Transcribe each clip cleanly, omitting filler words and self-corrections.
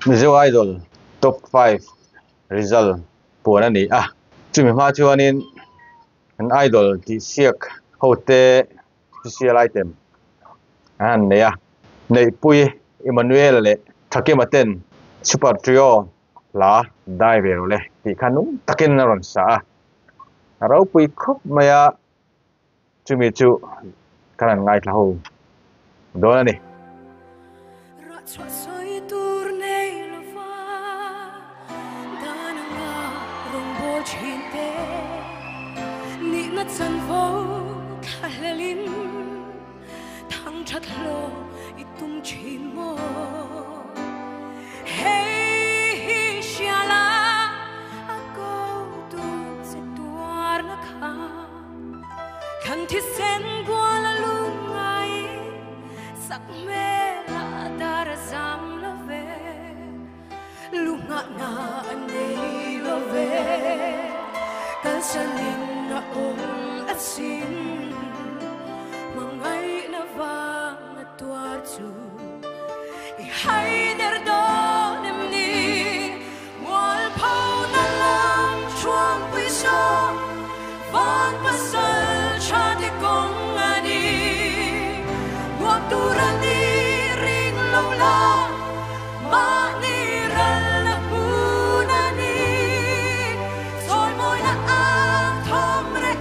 Mizo Idol top 5 result puan ani chumi ma chuanin an idol ti siak hote special item an neya nei pui Emmanuel le thakematen super trio la dai vero le ti khanum takin na ron sa rau pui khop maya chumi chu kanan ngai thau donani chân vô thalelin thang chat lo itum chimo hey shala ako tu se tuar na kan thi sen bola lungai sak me la dar zam lo ve lunga na nei lo ve kan sanin na xin mangai na vang at tuartu hay der don em ni wal pau na lam chuang pi so van pasal cha de kong ani wa turani ring lo la ma ni ral na punani sol moi na ang thom re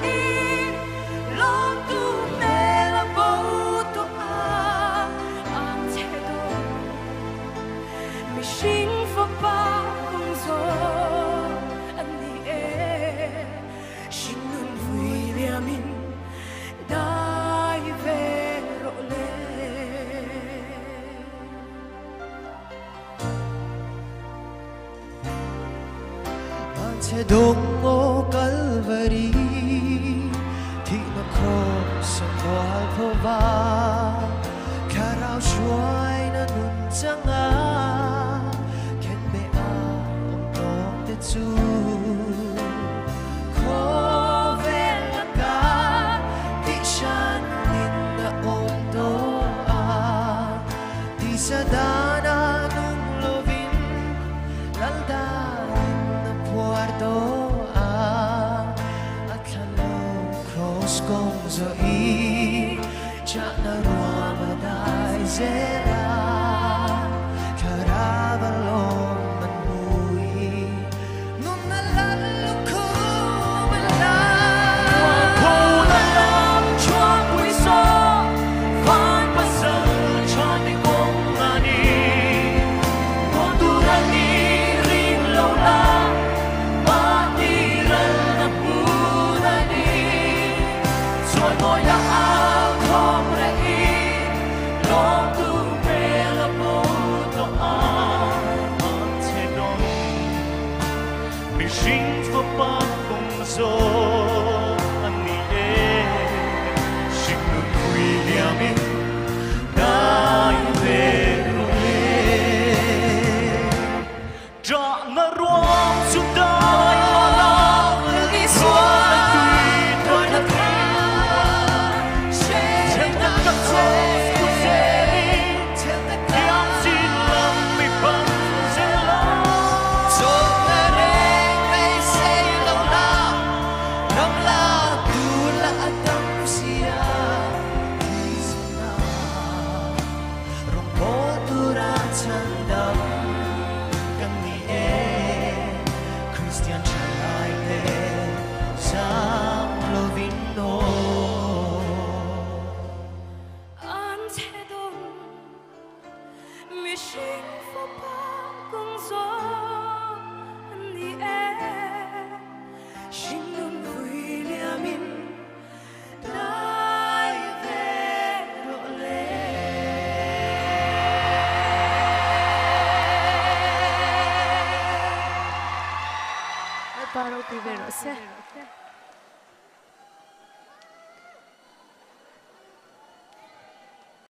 Dongo Calvary Thi na cross ang buhay po ba Karaw shuay na nun tanga Ken me ang tong tetsu Ko vela ka Di siyan din na om doa Di sa dana nung lovin Lalda Kong zo i cha na ruama dai zera karabalong manui nun nalalu ko mala ko na lam chua pui so van pasal cha ni kong ani ko turani ring lo la Moi la ao khom rei long tu pe la po to a on te don mi shin for pa kong so ani e shin nu kui ya mi dai ve ro le ja na ruam su dai la li so Paro Rivero,